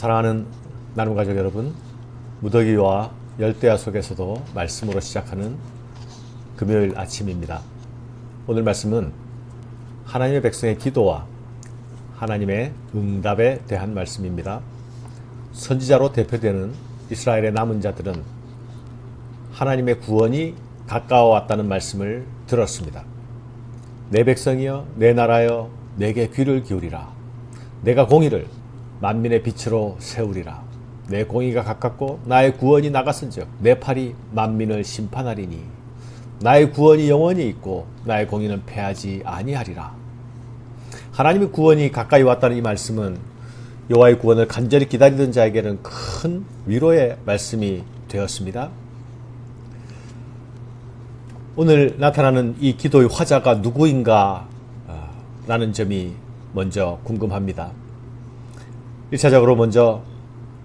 사랑하는 나눔 가족 여러분, 무더기와 열대야 속에서도 말씀으로 시작하는 금요일 아침입니다. 오늘 말씀은 하나님의 백성의 기도와 하나님의 응답에 대한 말씀입니다. 선지자로 대표되는 이스라엘의 남은 자들은 하나님의 구원이 가까워왔다는 말씀을 들었습니다. 내 백성이여, 내 나라여, 내게 귀를 기울이라. 내가 공의를 만민의 빛으로 세우리라. 내 공의가 가깝고 나의 구원이 나갔은즉 내 팔이 만민을 심판하리니 나의 구원이 영원히 있고 나의 공의는 패하지 아니하리라. 하나님의 구원이 가까이 왔다는 이 말씀은 여호와의 구원을 간절히 기다리던 자에게는 큰 위로의 말씀이 되었습니다. 오늘 나타나는 이 기도의 화자가 누구인가 라는 점이 먼저 궁금합니다. 1차적으로 먼저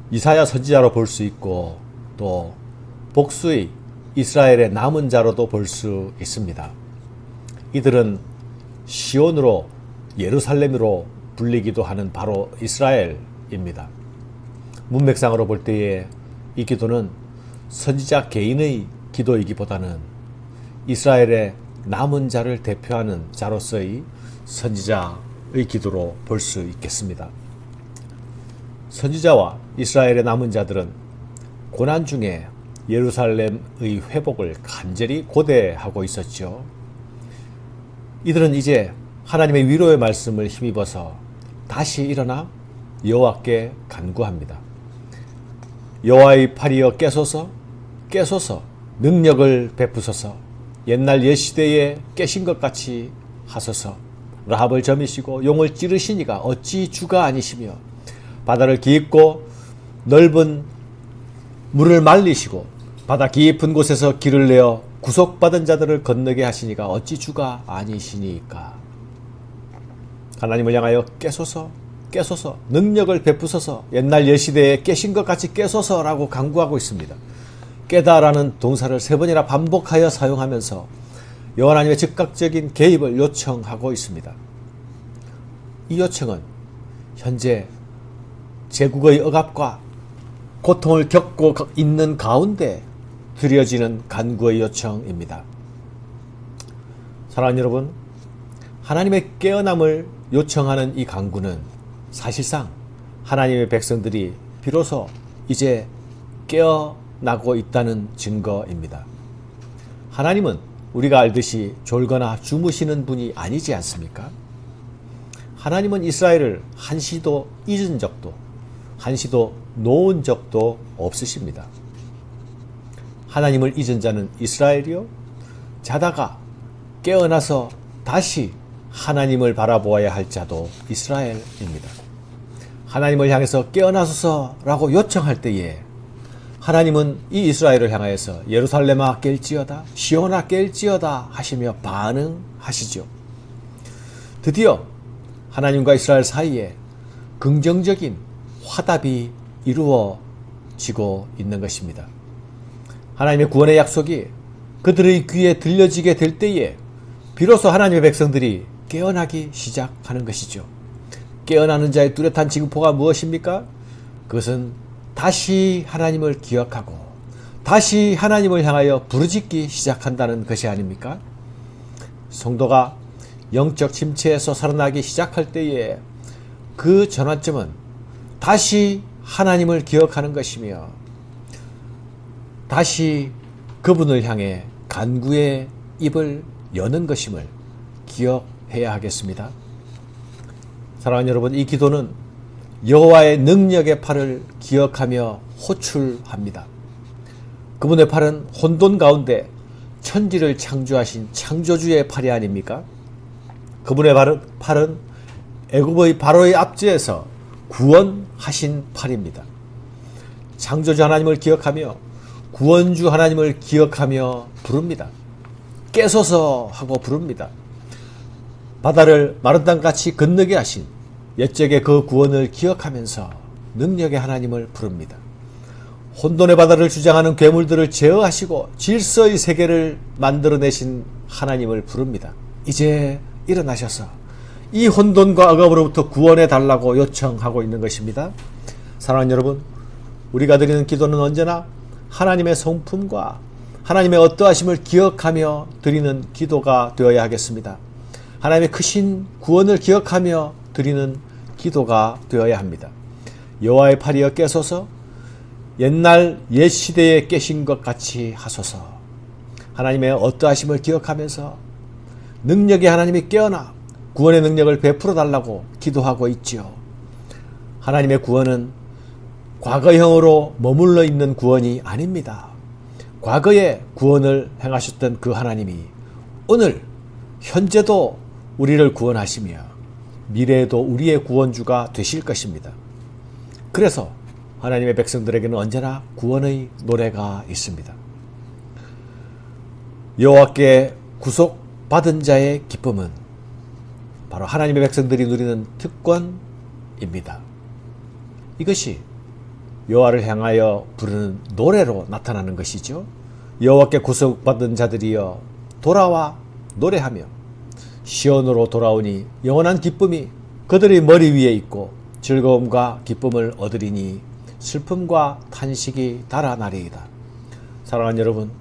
이사야 선지자로 볼 수 있고 또 복수의 이스라엘의 남은 자로도 볼 수 있습니다. 이들은 시온으로 예루살렘으로 불리기도 하는 바로 이스라엘입니다. 문맥상으로 볼 때에 이 기도는 선지자 개인의 기도이기보다는 이스라엘의 남은 자를 대표하는 자로서의 선지자의 기도로 볼 수 있겠습니다. 선지자와 이스라엘의 남은 자들은 고난 중에 예루살렘의 회복을 간절히 고대하고 있었죠. 이들은 이제 하나님의 위로의 말씀을 힘입어서 다시 일어나 여호와께 간구합니다. 여호와의 팔이여 깨소서, 깨소서, 능력을 베푸소서, 옛날 옛시대에 깨신 것 같이 하소서. 라합을 점이시고 용을 찌르시니가 어찌 주가 아니시며 바다를 깊고 넓은 물을 말리시고 바다 깊은 곳에서 길을 내어 구속받은 자들을 건너게 하시니가 어찌 주가 아니시니까. 하나님을 향하여 깨소서, 깨소서, 능력을 베푸소서, 옛날 옛시대에 깨신 것 같이 깨소서라고 간구하고 있습니다. 깨다라는 동사를 3번이나 반복하여 사용하면서 여호와 하나님의 즉각적인 개입을 요청하고 있습니다. 이 요청은 현재 제국의 억압과 고통을 겪고 있는 가운데 드려지는 간구의 요청입니다. 사랑하는 여러분, 하나님의 깨어남을 요청하는 이 간구는 사실상 하나님의 백성들이 비로소 이제 깨어나고 있다는 증거입니다. 하나님은 우리가 알듯이 졸거나 주무시는 분이 아니지 않습니까? 하나님은 이스라엘을 한시도 잊은 적도 한시도 놓은 적도 없으십니다. 하나님을 잊은 자는 이스라엘이요, 자다가 깨어나서 다시 하나님을 바라보아야 할 자도 이스라엘입니다. 하나님을 향해서 깨어나소서라고 요청할 때에 하나님은 이 이스라엘을 향하여서 예루살렘아 깰지어다, 시온아 깰지어다 하시며 반응하시죠. 드디어 하나님과 이스라엘 사이에 긍정적인 화답이 이루어지고 있는 것입니다. 하나님의 구원의 약속이 그들의 귀에 들려지게 될 때에 비로소 하나님의 백성들이 깨어나기 시작하는 것이죠. 깨어나는 자의 뚜렷한 징표가 무엇입니까? 그것은 다시 하나님을 기억하고 다시 하나님을 향하여 부르짖기 시작한다는 것이 아닙니까? 성도가 영적 침체에서 살아나기 시작할 때에 그 전환점은 다시 하나님을 기억하는 것이며 다시 그분을 향해 간구의 입을 여는 것임을 기억해야 하겠습니다. 사랑하는 여러분, 이 기도는 여호와의 능력의 팔을 기억하며 호출합니다. 그분의 팔은 혼돈 가운데 천지를 창조하신 창조주의 팔이 아닙니까? 그분의 팔은 애굽의 바로의 압제에서 구원하신 팔입니다. 창조주 하나님을 기억하며 구원주 하나님을 기억하며 부릅니다. 깨소서 하고 부릅니다. 바다를 마른 땅같이 건너게 하신 옛적의 그 구원을 기억하면서 능력의 하나님을 부릅니다. 혼돈의 바다를 주장하는 괴물들을 제어하시고 질서의 세계를 만들어내신 하나님을 부릅니다. 이제 일어나셔서 이 혼돈과 억압으로부터 구원해 달라고 요청하고 있는 것입니다. 사랑하는 여러분, 우리가 드리는 기도는 언제나 하나님의 성품과 하나님의 어떠하심을 기억하며 드리는 기도가 되어야 하겠습니다. 하나님의 크신 구원을 기억하며 드리는 기도가 되어야 합니다. 여호와의 팔이여 깨소서, 옛날 옛 시대에 깨신 것 같이 하소서. 하나님의 어떠하심을 기억하면서 능력의 하나님이 깨어나 구원의 능력을 베풀어 달라고 기도하고 있지요. 하나님의 구원은 과거형으로 머물러 있는 구원이 아닙니다. 과거에 구원을 행하셨던 그 하나님이 오늘 현재도 우리를 구원하시며 미래에도 우리의 구원주가 되실 것입니다. 그래서 하나님의 백성들에게는 언제나 구원의 노래가 있습니다. 여호와께 구속받은 자의 기쁨은 바로 하나님의 백성들이 누리는 특권입니다. 이것이 여호와를 향하여 부르는 노래로 나타나는 것이죠. 여호와께 구속받은 자들이여 돌아와 노래하며 시온으로 돌아오니 영원한 기쁨이 그들의 머리 위에 있고 즐거움과 기쁨을 얻으리니 슬픔과 탄식이 달아나리이다. 사랑하는 여러분,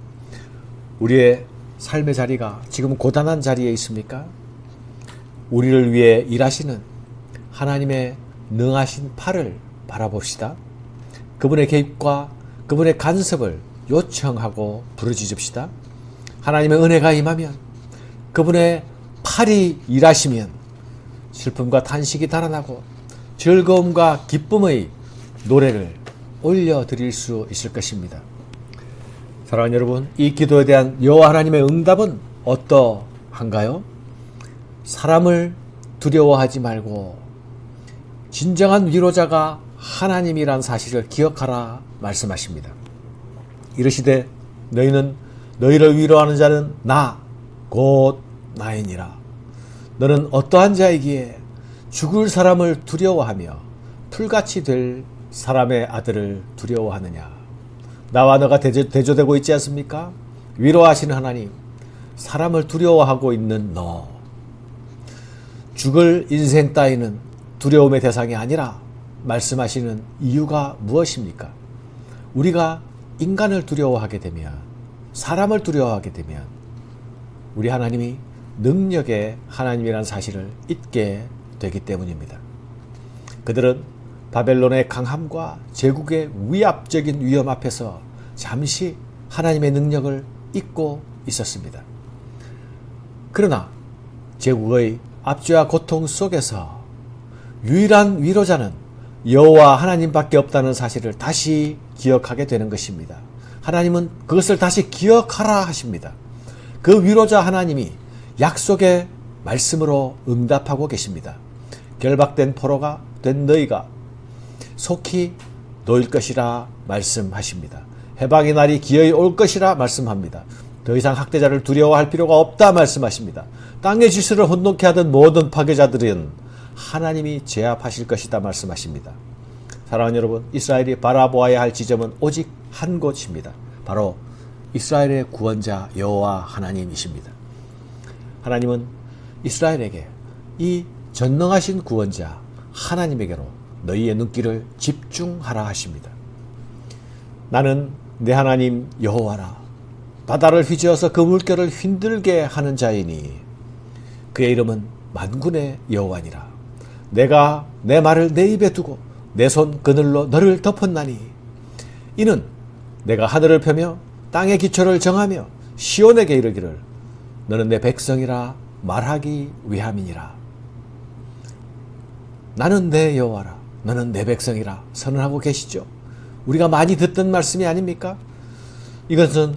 우리의 삶의 자리가 지금 고단한 자리에 있습니까? 우리를 위해 일하시는 하나님의 능하신 팔을 바라봅시다. 그분의 개입과 그분의 간섭을 요청하고 부르짖읍시다. 하나님의 은혜가 임하면, 그분의 팔이 일하시면 슬픔과 탄식이 달아나고 즐거움과 기쁨의 노래를 올려드릴 수 있을 것입니다. 사랑하는 여러분, 이 기도에 대한 여호와 하나님의 응답은 어떠한가요? 사람을 두려워하지 말고 진정한 위로자가 하나님이란 사실을 기억하라 말씀하십니다. 이르시되 너희는 너희를 위로하는 자는 나 곧 나이니라. 너는 어떠한 자이기에 죽을 사람을 두려워하며 풀같이 될 사람의 아들을 두려워하느냐. 나와 너가 대조되고 있지 않습니까? 위로하시는 하나님, 사람을 두려워하고 있는 너. 죽을 인생 따위는 두려움의 대상이 아니라 말씀하시는 이유가 무엇입니까? 우리가 인간을 두려워하게 되면, 사람을 두려워하게 되면 우리 하나님이 능력의 하나님이라는 사실을 잊게 되기 때문입니다. 그들은 바벨론의 강함과 제국의 위압적인 위험 앞에서 잠시 하나님의 능력을 잊고 있었습니다. 그러나 제국의 압제와 고통 속에서 유일한 위로자는 여호와 하나님밖에 없다는 사실을 다시 기억하게 되는 것입니다. 하나님은 그것을 다시 기억하라 하십니다. 그 위로자 하나님이 약속의 말씀으로 응답하고 계십니다. 결박된 포로가 된 너희가 속히 놓일 것이라 말씀하십니다. 해방의 날이 기어이 올 것이라 말씀합니다. 더 이상 학대자를 두려워할 필요가 없다 말씀하십니다. 땅의 질서를 혼돈케 하던 모든 파괴자들은 하나님이 제압하실 것이다 말씀하십니다. 사랑하는 여러분, 이스라엘이 바라보아야 할 지점은 오직 한 곳입니다. 바로 이스라엘의 구원자 여호와 하나님이십니다. 하나님은 이스라엘에게 이 전능하신 구원자 하나님에게로 너희의 눈길을 집중하라 하십니다. 나는 내 하나님 여호와라. 바다를 휘저어서 그 물결을 힘들게 하는 자이니 그의 이름은 만군의 여호와니라. 내가 내 말을 내 입에 두고 내 손 그늘로 너를 덮었나니 이는 내가 하늘을 펴며 땅의 기초를 정하며 시온에게 이르기를 너는 내 백성이라 말하기 위함이니라. 나는 내 여호와라, 너는 내 백성이라 선언하고 계시죠. 우리가 많이 듣던 말씀이 아닙니까? 이것은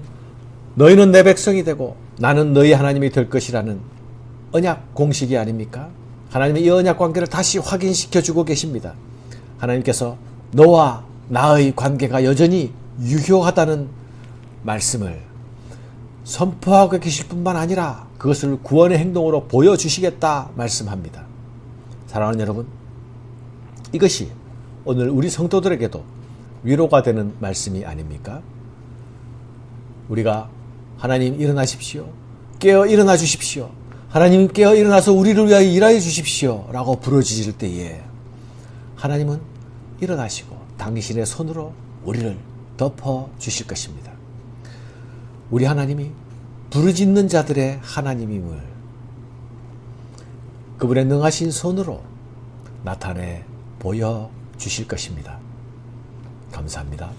너희는 내 백성이 되고 나는 너희 하나님이 될 것이라는 언약 공식이 아닙니까? 하나님의 이 언약 관계를 다시 확인시켜주고 계십니다. 하나님께서 너와 나의 관계가 여전히 유효하다는 말씀을 선포하고 계실 뿐만 아니라 그것을 구원의 행동으로 보여주시겠다 말씀합니다. 사랑하는 여러분, 이것이 오늘 우리 성도들에게도 위로가 되는 말씀이 아닙니까? 우리가 하나님 일어나십시오, 깨어 일어나 주십시오, 하나님 깨어 일어나서 우리를 위하여 일하여 주십시오 라고 부르짖을 때에 하나님은 일어나시고 당신의 손으로 우리를 덮어 주실 것입니다. 우리 하나님이 부르짖는 자들의 하나님임을 그분의 능하신 손으로 나타내 보여 주실 것입니다. 감사합니다.